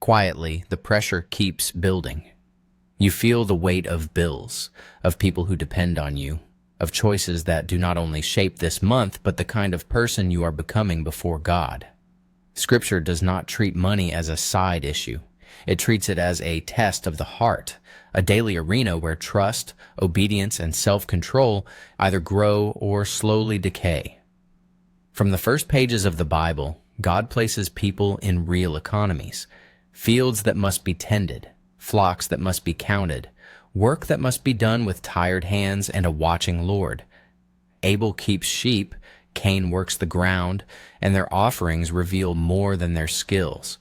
Quietly, the pressure keeps building. You feel the weight of bills, of people who depend on you, of choices that do not only shape this month, but the kind of person you are becoming before God. Scripture does not treat money as a side issue. It treats it as a test of the heart, a daily arena where trust, obedience, and self-control either grow or slowly decay. From the first pages of the Bible, God places people in real economies, fields that must be tended, flocks that must be counted, work that must be done with tired hands and a watching Lord. Abel keeps sheep, Cain works the ground, and their offerings reveal more than their skills.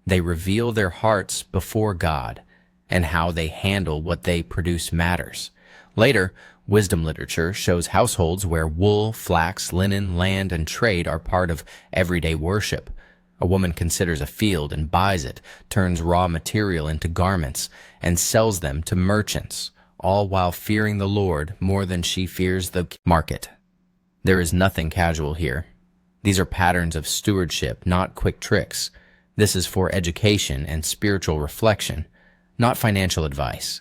They reveal their hearts before God, and how they handle what they produce matters. Later, wisdom literature shows households where wool, flax, linen, land, and trade are part of everyday worship. A woman considers a field and buys it, turns raw material into garments, and sells them to merchants, all while fearing the Lord more than she fears the market. There is nothing casual here. These are patterns of stewardship, not quick tricks. This is for education and spiritual reflection, not financial advice.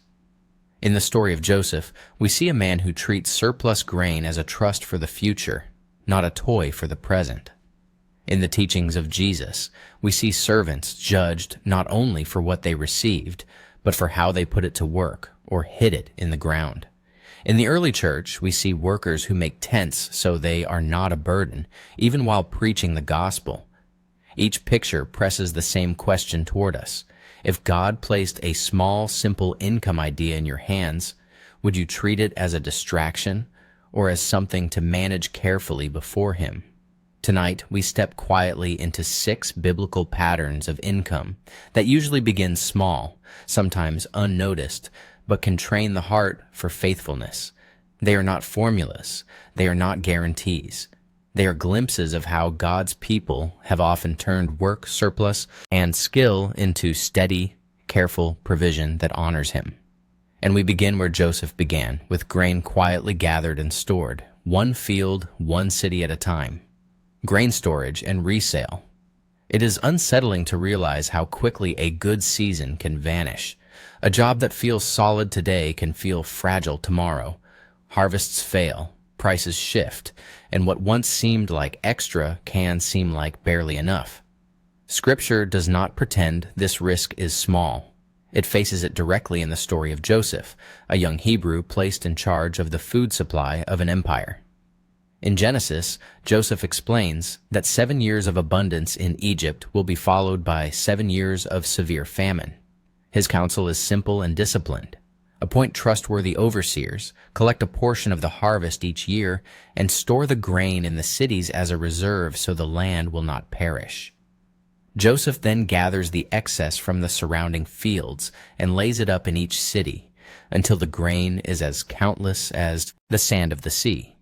In the story of Joseph, we see a man who treats surplus grain as a trust for the future, not a toy for the present. In the teachings of Jesus, we see servants judged not only for what they received, but for how they put it to work or hid it in the ground. In the early church, we see workers who make tents so they are not a burden, even while preaching the gospel. Each picture presses the same question toward us. If God placed a small, simple income idea in your hands, would you treat it as a distraction or as something to manage carefully before Him? Tonight, we step quietly into 6 biblical patterns of income that usually begin small, sometimes unnoticed, but can train the heart for faithfulness. They are not formulas. They are not guarantees. They are glimpses of how God's people have often turned work, surplus, and skill into steady, careful provision that honors Him. And we begin where Joseph began, with grain quietly gathered and stored, one field, one city at a time. Grain storage and resale. It is unsettling to realize how quickly a good season can vanish. A job that feels solid today can feel fragile tomorrow. Harvests fail, prices shift, and what once seemed like extra can seem like barely enough. Scripture does not pretend this risk is small. It faces it directly in the story of Joseph, a young Hebrew placed in charge of the food supply of an empire. In Genesis, Joseph explains that 7 years of abundance in Egypt will be followed by 7 years of severe famine. His counsel is simple and disciplined. Appoint trustworthy overseers, collect a portion of the harvest each year, and store the grain in the cities as a reserve so the land will not perish. Joseph then gathers the excess from the surrounding fields and lays it up in each city, until the grain is as countless as the sand of the sea.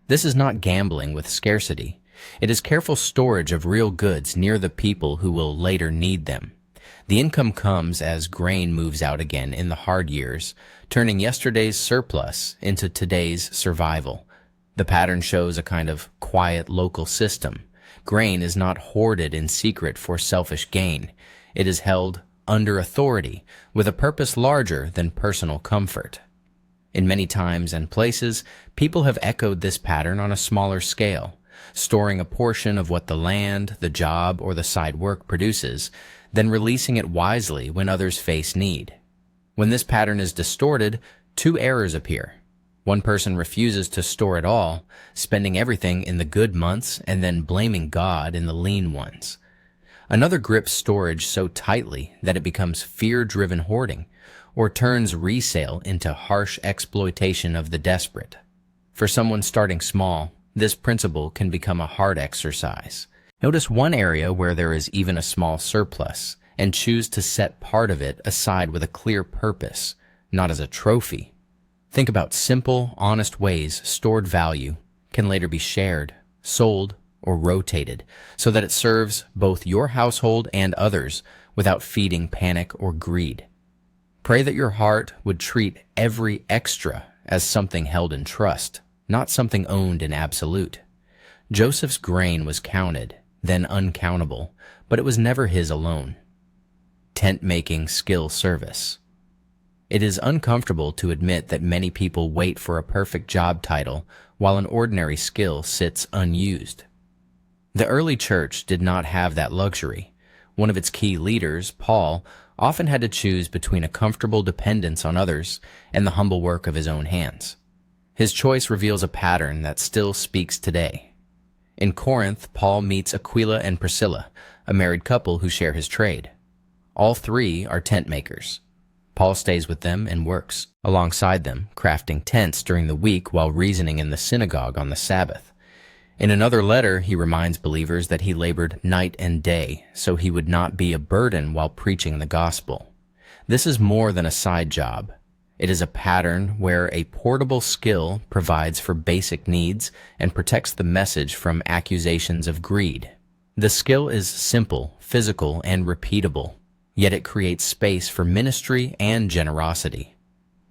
This is not gambling with scarcity. It is careful storage of real goods near the people who will later need them. The income comes as grain moves out again in the hard years, turning yesterday's surplus into today's survival. The pattern shows a kind of quiet local system. Grain is not hoarded in secret for selfish gain. It is held under authority with a purpose larger than personal comfort. In many times and places, people have echoed this pattern on a smaller scale, storing a portion of what the land, the job, or the side work produces, then releasing it wisely when others face need. When this pattern is distorted, 2 errors appear. One person refuses to store it all, spending everything in the good months and then blaming God in the lean ones. Another grips storage so tightly that it becomes fear-driven hoarding, or turns resale into harsh exploitation of the desperate. For someone starting small, this principle can become a hard exercise. Notice one area where there is even a small surplus, and choose to set part of it aside with a clear purpose, not as a trophy. Think about simple, honest ways stored value can later be shared, sold, or rotated, so that it serves both your household and others without feeding panic or greed. Pray that your heart would treat every extra as something held in trust, not something owned in absolute. Joseph's grain was counted, then uncountable, but it was never his alone. tent-making skill service. It is uncomfortable to admit that many people wait for a perfect job title while an ordinary skill sits unused. The early church did not have that luxury. One of its key leaders, Paul, often had to choose between a comfortable dependence on others and the humble work of his own hands. His choice reveals a pattern that still speaks today. In Corinth, Paul meets Aquila and Priscilla, a married couple who share his trade. All three are tent makers. Paul stays with them and works alongside them, crafting tents during the week while reasoning in the synagogue on the Sabbath. In another letter, he reminds believers that he labored night and day so he would not be a burden while preaching the gospel. This is more than a side job. It is a pattern where a portable skill provides for basic needs and protects the message from accusations of greed. The skill is simple, physical, and repeatable, yet it creates space for ministry and generosity.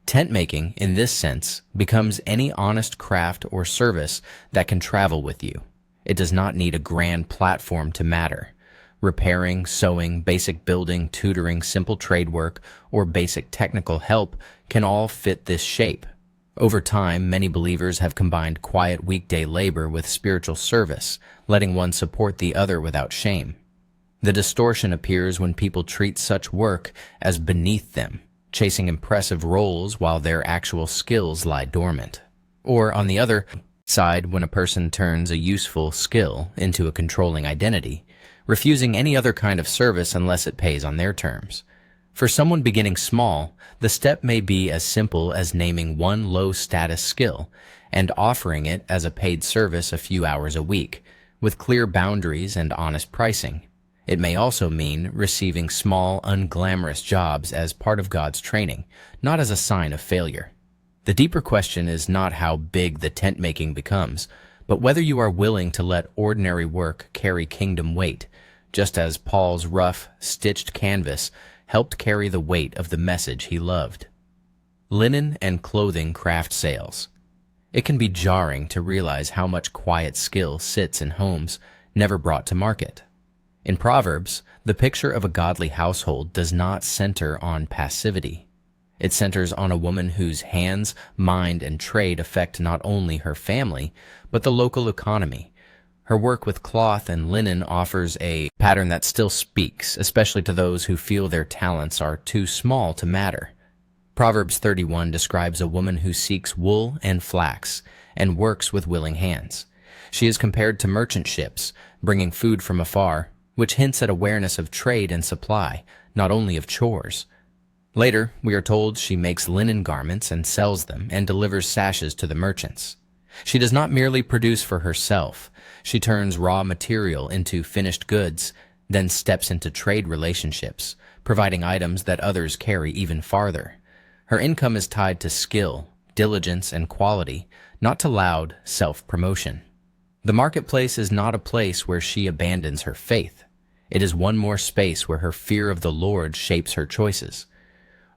Tent making, in this sense, becomes any honest craft or service that can travel with you. It does not need a grand platform to matter. Repairing, sewing, basic building, tutoring, simple trade work, or basic technical help can all fit this shape. Over time, many believers have combined quiet weekday labor with spiritual service, letting one support the other without shame. The distortion appears when people treat such work as beneath them, chasing impressive roles while their actual skills lie dormant. Or, on the other side, when a person turns a useful skill into a controlling identity, refusing any other kind of service unless it pays on their terms. For someone beginning small, the step may be as simple as naming one low-status skill and offering it as a paid service a few hours a week, with clear boundaries and honest pricing. It may also mean receiving small, unglamorous jobs as part of God's training, not as a sign of failure. The deeper question is not how big the tent making becomes, but whether you are willing to let ordinary work carry kingdom weight, just as Paul's rough, stitched canvas helped carry the weight of the message he loved. Linen and clothing craft sales. It can be jarring to realize how much quiet skill sits in homes never brought to market. In Proverbs, the picture of a godly household does not center on passivity. It centers on a woman whose hands, mind, and trade affect not only her family, but the local economy. Her work with cloth and linen offers a pattern that still speaks, especially to those who feel their talents are too small to matter. Proverbs 31 describes a woman who seeks wool and flax and works with willing hands. She is compared to merchant ships, bringing food from afar, which hints at awareness of trade and supply, not only of chores. Later, we are told she makes linen garments and sells them and delivers sashes to the merchants. She does not merely produce for herself. She turns raw material into finished goods, then steps into trade relationships, providing items that others carry even farther. Her income is tied to skill, diligence, and quality, not to loud self-promotion. The marketplace is not a place where she abandons her faith. It is one more space where her fear of the Lord shapes her choices.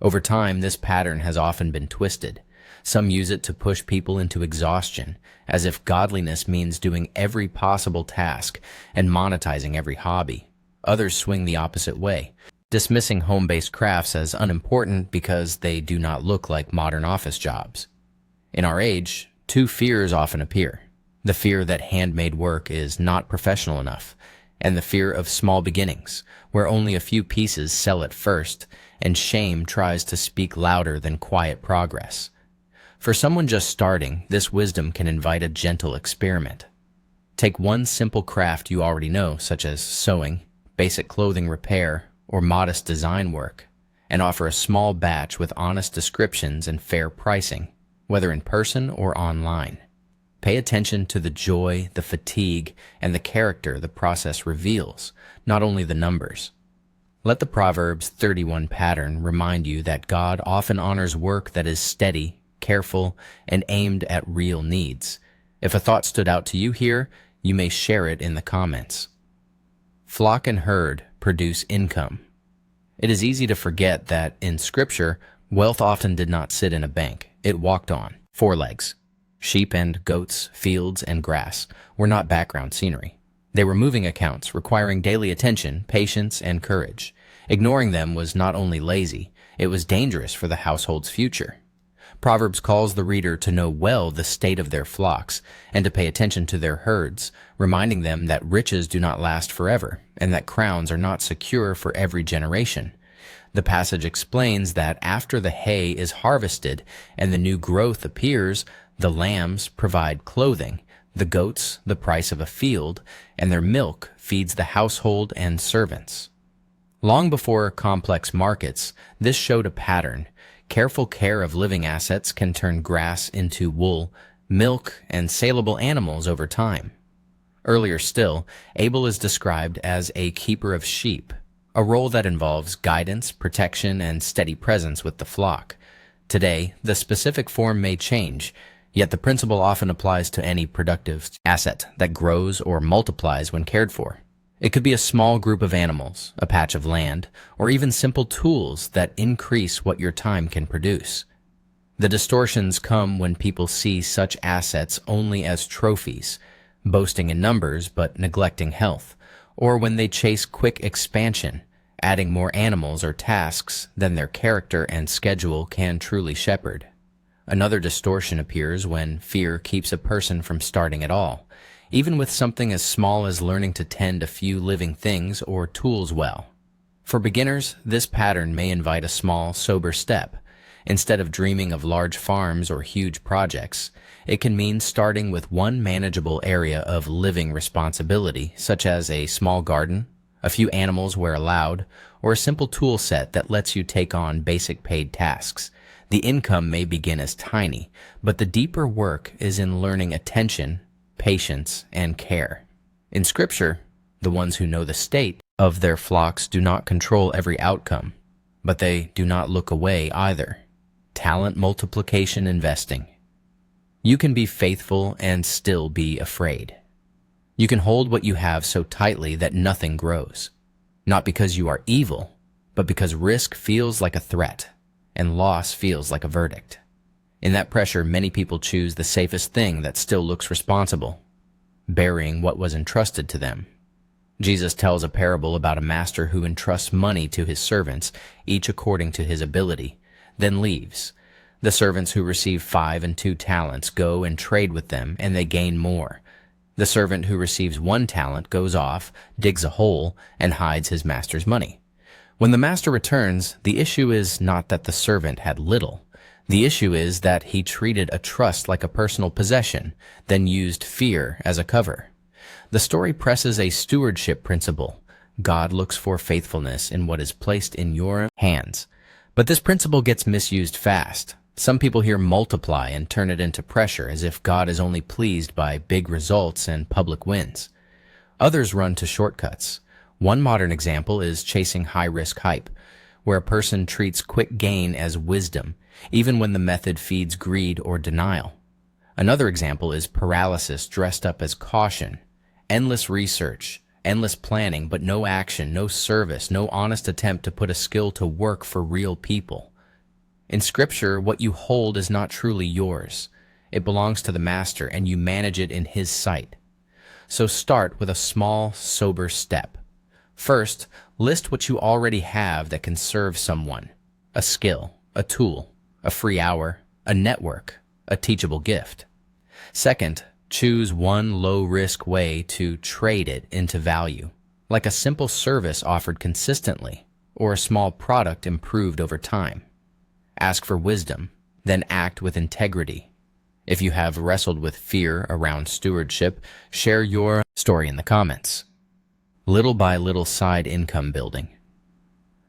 Over time, this pattern has often been twisted. Some use it to push people into exhaustion, as if godliness means doing every possible task and monetizing every hobby. Others swing the opposite way, dismissing home-based crafts as unimportant because they do not look like modern office jobs. In our age, two fears often appear: the fear that handmade work is not professional enough, and the fear of small beginnings, where only a few pieces sell at first, and shame tries to speak louder than quiet progress. For someone just starting, this wisdom can invite a gentle experiment. Take one simple craft you already know, such as sewing, basic clothing repair, or modest design work, and offer a small batch with honest descriptions and fair pricing, whether in person or online. Pay attention to the joy, the fatigue, and the character the process reveals, not only the numbers. Let the Proverbs 31 pattern remind you that God often honors work that is steady, careful, and aimed at real needs. If a thought stood out to you here, you may share it in the comments. Flock and herd produce income. It is easy to forget that in Scripture, wealth often did not sit in a bank. It walked on four legs. Sheep and goats, fields and grass were not background scenery. They were moving accounts requiring daily attention, patience, and courage. Ignoring them was not only lazy, it was dangerous for the household's future. Proverbs calls the reader to know well the state of their flocks and to pay attention to their herds, reminding them that riches do not last forever and that crowns are not secure for every generation. The passage explains that after the hay is harvested and the new growth appears, the lambs provide clothing, the goats the price of a field, and their milk feeds the household and servants. Long before complex markets, this showed a pattern. Careful care of living assets can turn grass into wool, milk, and saleable animals over time. Earlier still, Abel is described as a keeper of sheep, a role that involves guidance, protection, and steady presence with the flock. Today, the specific form may change, yet the principle often applies to any productive asset that grows or multiplies when cared for. It could be a small group of animals, a patch of land, or even simple tools that increase what your time can produce. The distortions come when people see such assets only as trophies, boasting in numbers but neglecting health, or when they chase quick expansion, adding more animals or tasks than their character and schedule can truly shepherd. Another distortion appears when fear keeps a person from starting at all, even with something as small as learning to tend a few living things or tools well. For beginners, this pattern may invite a small, sober step. Instead of dreaming of large farms or huge projects, it can mean starting with one manageable area of living responsibility, such as a small garden, a few animals where allowed, or a simple tool set that lets you take on basic paid tasks. The income may begin as tiny, but the deeper work is in learning attention, patience, and care. In Scripture, the ones who know the state of their flocks do not control every outcome, but they do not look away either. Talent multiplication investing. You can be faithful and still be afraid. You can hold what you have so tightly that nothing grows, not because you are evil, but because risk feels like a threat and loss feels like a verdict. In that pressure, many people choose the safest thing that still looks responsible, burying what was entrusted to them. Jesus tells a parable about a master who entrusts money to his servants, each according to his ability, then leaves. The servants who receive 5 and 2 talents go and trade with them, and they gain more. The servant who receives 1 talent goes off, digs a hole, and hides his master's money. When the master returns, the issue is not that the servant had little. The issue is that he treated a trust like a personal possession, then used fear as a cover. The story presses a stewardship principle. God looks for faithfulness in what is placed in your hands. But this principle gets misused fast. Some people hear multiply and turn it into pressure, as if God is only pleased by big results and public wins. Others run to shortcuts. One modern example is chasing high-risk hype, where a person treats quick gain as wisdom, even when the method feeds greed or denial. Another example is paralysis dressed up as caution. Endless research, endless planning, but no action, no service, no honest attempt to put a skill to work for real people. In Scripture, what you hold is not truly yours. It belongs to the Master, and you manage it in His sight. So start with a small, sober step. First, list what you already have that can serve someone: a skill, a tool, a free hour, a network, a teachable gift. Second, choose one low-risk way to trade it into value, like a simple service offered consistently or a small product improved over time. Ask for wisdom, then act with integrity. If you have wrestled with fear around stewardship, share your story in the comments. Little by little side income building.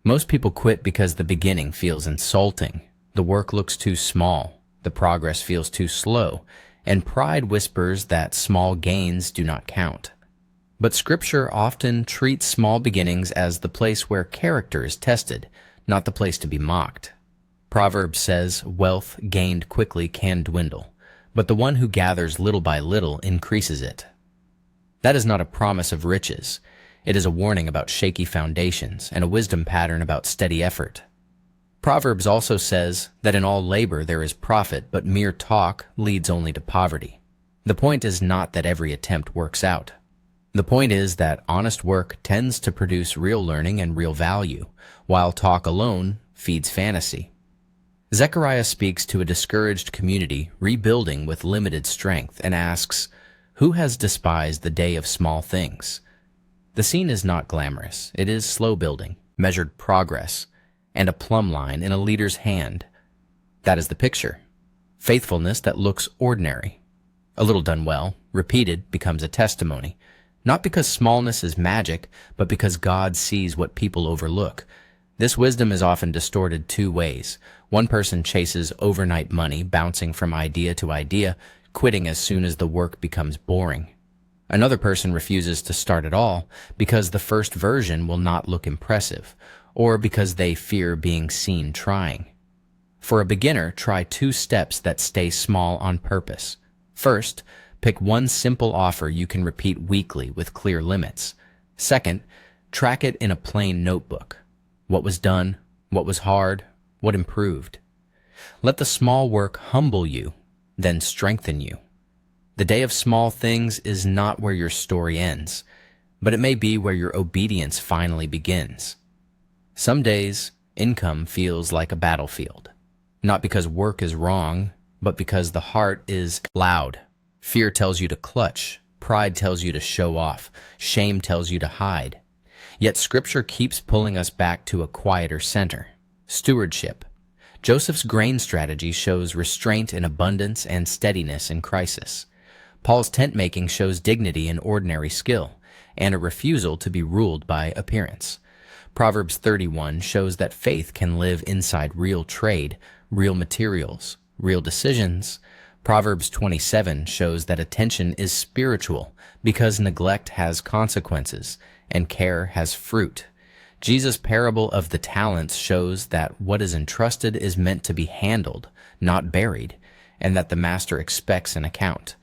Most people quit because the beginning feels insulting. The work looks too small, the progress feels too slow, and pride whispers that small gains do not count. But Scripture often treats small beginnings as the place where character is tested, not the place to be mocked. Proverbs says, "Wealth gained quickly can dwindle, but the one who gathers little by little increases it." That is not a promise of riches. It is a warning about shaky foundations and a wisdom pattern about steady effort. Proverbs also says that in all labor there is profit, but mere talk leads only to poverty. The point is not that every attempt works out. The point is that honest work tends to produce real learning and real value, while talk alone feeds fantasy. Zechariah speaks to a discouraged community rebuilding with limited strength and asks, "Who has despised the day of small things?" The scene is not glamorous. It is slow building, measured progress, and a plumb line in a leader's hand. That is the picture. Faithfulness that looks ordinary. A little done well, repeated, becomes a testimony. Not because smallness is magic, but because God sees what people overlook. This wisdom is often distorted two ways. One person chases overnight money, bouncing from idea to idea, quitting as soon as the work becomes boring. Another person refuses to start at all because the first version will not look impressive, or because they fear being seen trying. For a beginner, try 2 steps that stay small on purpose. First, pick one simple offer you can repeat weekly with clear limits. Second, track it in a plain notebook. What was done? What was hard? What improved? Let the small work humble you, then strengthen you. The day of small things is not where your story ends, but it may be where your obedience finally begins. Some days, income feels like a battlefield, not because work is wrong, but because the heart is loud. Fear tells you to clutch, pride tells you to show off, shame tells you to hide. Yet Scripture keeps pulling us back to a quieter center. Stewardship. Joseph's grain strategy shows restraint in abundance and steadiness in crisis. Paul's tent-making shows dignity in ordinary skill, and a refusal to be ruled by appearance. Proverbs 31 shows that faith can live inside real trade, real materials, real decisions. Proverbs 27 shows that attention is spiritual because neglect has consequences and care has fruit. Jesus' parable of the talents shows that what is entrusted is meant to be handled, not buried, and that the master expects an account.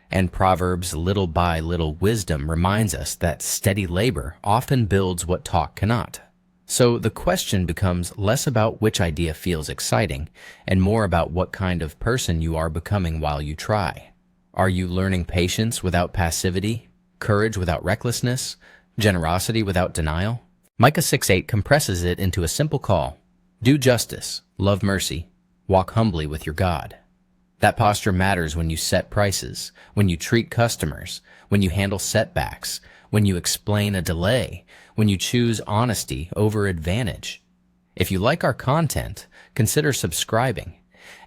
And Proverbs' little by little wisdom reminds us that steady labor often builds what talk cannot. So the question becomes less about which idea feels exciting and more about what kind of person you are becoming while you try. Are you learning patience without passivity, courage without recklessness, generosity without denial? Micah 6:8 compresses it into a simple call. Do justice, love mercy, walk humbly with your God. That posture matters when you set prices, when you treat customers, when you handle setbacks, when you explain a delay, when you choose honesty over advantage. If you like our content, consider subscribing.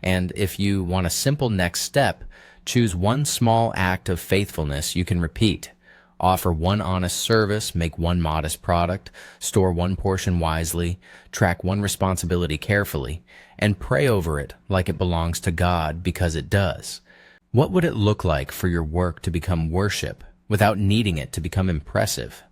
And if you want a simple next step, choose one small act of faithfulness you can repeat. Offer one honest service, make one modest product, store one portion wisely, track one responsibility carefully, and pray over it like it belongs to God because it does. What would it look like for your work to become worship without needing it to become impressive?